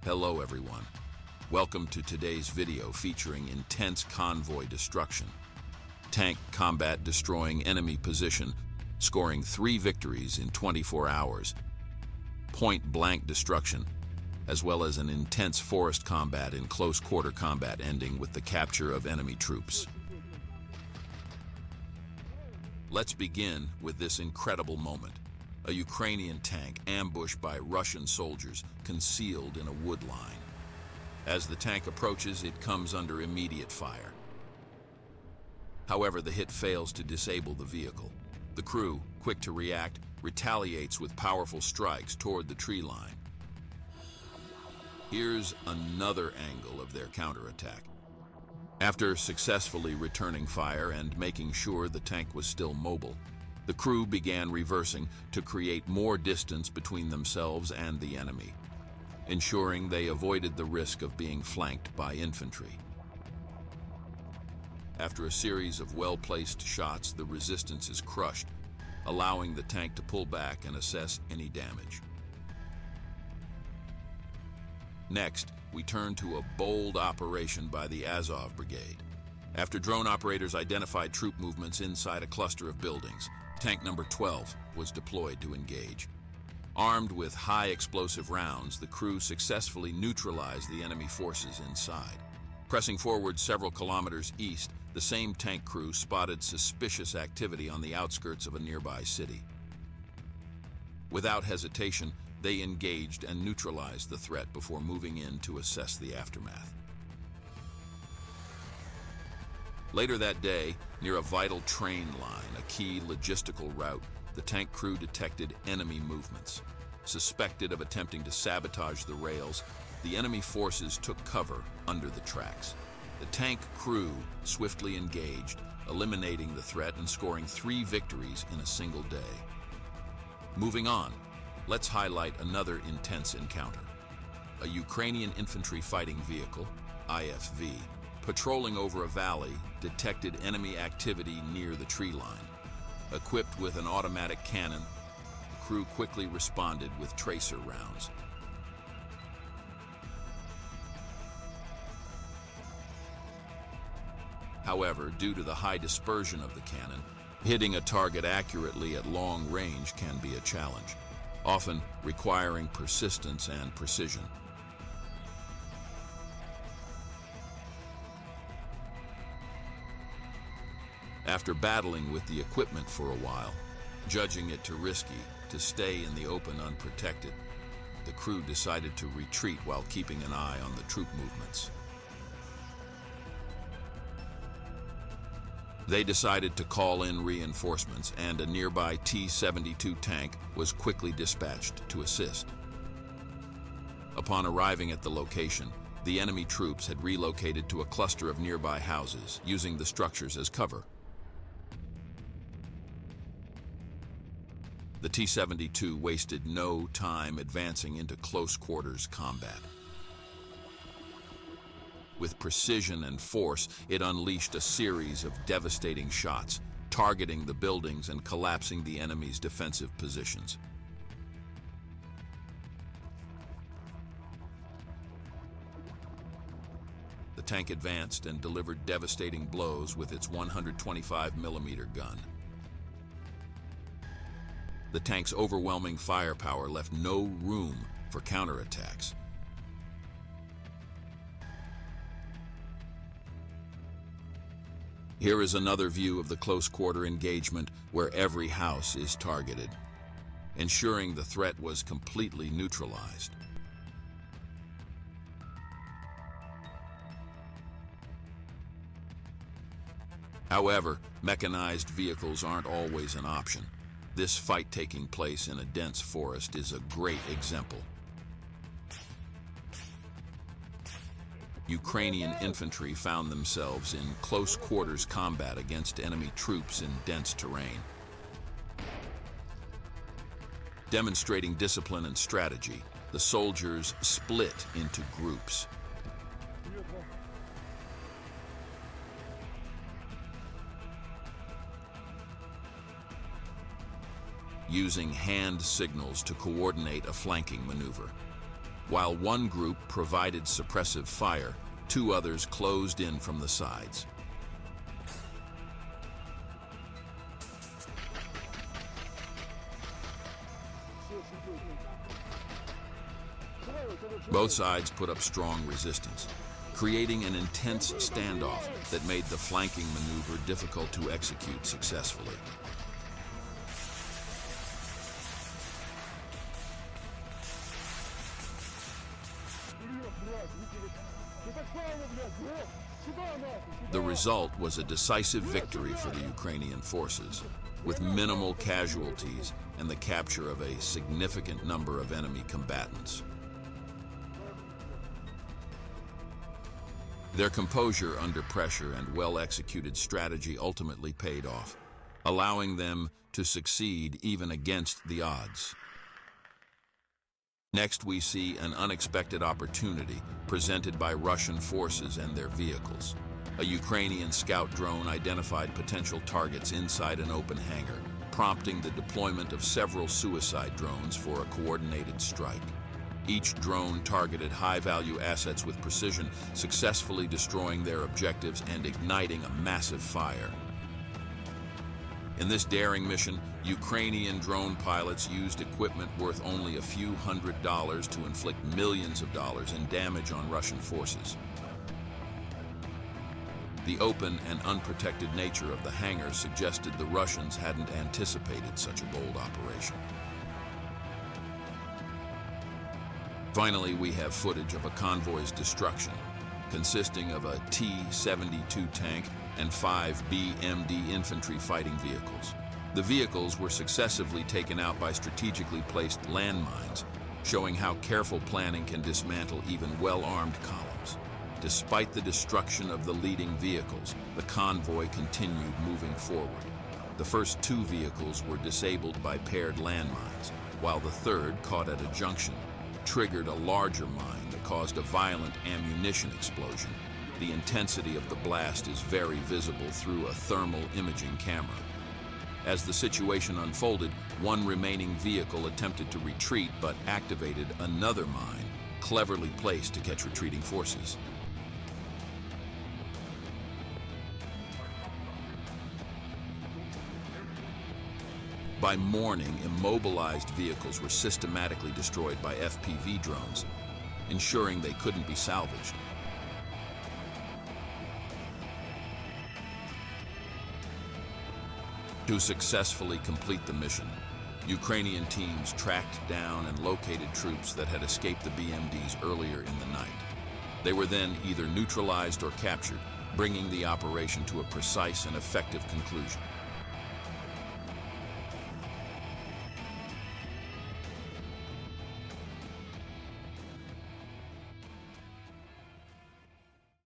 Hello everyone. Welcome to today's video featuring intense convoy destruction. Tank combat destroying enemy position, scoring 3 victories in 24 hours. Point-blank destruction, as well as an intense forest combat in close-quarter combat ending with the capture of enemy troops. Let's begin with this incredible moment. A Ukrainian tank ambushed by Russian soldiers concealed in a wood line. As the tank approaches, it comes under immediate fire. However, the hit fails to disable the vehicle. The crew, quick to react, retaliates with powerful strikes toward the tree line. Here's another angle of their counterattack. After successfully returning fire and making sure the tank was still mobile, the crew began reversing to create more distance between themselves and the enemy, ensuring they avoided the risk of being flanked by infantry. After a series of well-placed shots, the resistance is crushed, allowing the tank to pull back and assess any damage. Next, we turn to a bold operation by the AZOV Brigade. After drone operators identified troop movements inside a cluster of buildings, tank number 12 was deployed to engage. Armed with high explosive rounds, the crew successfully neutralized the enemy forces inside. Pressing forward several kilometers east, the same tank crew spotted suspicious activity on the outskirts of a nearby city. Without hesitation, they engaged and neutralized the threat before moving in to assess the aftermath. Later that day, near a vital train line, a key logistical route, the tank crew detected enemy movements. Suspected of attempting to sabotage the rails, the enemy forces took cover under the tracks. The tank crew swiftly engaged, eliminating the threat and scoring 3 victories in a single day. Moving on, let's highlight another intense encounter. A Ukrainian infantry fighting vehicle, IFV, patrolling over a valley, detected enemy activity near the tree line. Equipped with an automatic cannon, the crew quickly responded with tracer rounds. However, due to the high dispersion of the cannon, hitting a target accurately at long range can be a challenge, often requiring persistence and precision. After battling with the equipment for a while, judging it too risky to stay in the open unprotected, the crew decided to retreat while keeping an eye on the troop movements. They decided to call in reinforcements, and a nearby T-72 tank was quickly dispatched to assist. Upon arriving at the location, the enemy troops had relocated to a cluster of nearby houses, using the structures as cover. The T-72 wasted no time advancing into close quarters combat. With precision and force, it unleashed a series of devastating shots, targeting the buildings and collapsing the enemy's defensive positions. The tank advanced and delivered devastating blows with its 125mm gun. The tank's overwhelming firepower left no room for counterattacks. Here is another view of the close-quarter engagement where every house is targeted, ensuring the threat was completely neutralized. However, mechanized vehicles aren't always an option. This fight taking place in a dense forest is a great example. Ukrainian infantry found themselves in close quarters combat against enemy troops in dense terrain. Demonstrating discipline and strategy, the soldiers split into groups. Using hand signals to coordinate a flanking maneuver. While one group provided suppressive fire, two others closed in from the sides. Both sides put up strong resistance, creating an intense standoff that made the flanking maneuver difficult to execute successfully. The result was a decisive victory for the Ukrainian forces, with minimal casualties and the capture of a significant number of enemy combatants. Their composure under pressure and well-executed strategy ultimately paid off, allowing them to succeed even against the odds. Next, we see an unexpected opportunity presented by Russian forces and their vehicles. A Ukrainian scout drone identified potential targets inside an open hangar, prompting the deployment of several suicide drones for a coordinated strike. Each drone targeted high-value assets with precision, successfully destroying their objectives and igniting a massive fire. In this daring mission, Ukrainian drone pilots used equipment worth only a few $100s to inflict millions of dollars in damage on Russian forces. The open and unprotected nature of the hangar suggested the Russians hadn't anticipated such a bold operation. Finally, we have footage of a convoy's destruction, consisting of a T-72 tank and 5 BMD infantry fighting vehicles. The vehicles were successively taken out by strategically placed landmines, showing how careful planning can dismantle even well-armed columns. Despite the destruction of the leading vehicles, the convoy continued moving forward. The first two vehicles were disabled by paired landmines, while the third, caught at a junction, triggered a larger mine that caused a violent ammunition explosion. The intensity of the blast is very visible through a thermal imaging camera. As the situation unfolded, one remaining vehicle attempted to retreat but activated another mine, cleverly placed to catch retreating forces. By morning, immobilized vehicles were systematically destroyed by FPV drones, ensuring they couldn't be salvaged. To successfully complete the mission, Ukrainian teams tracked down and located troops that had escaped the BMDs earlier in the night. They were then either neutralized or captured, bringing the operation to a precise and effective conclusion.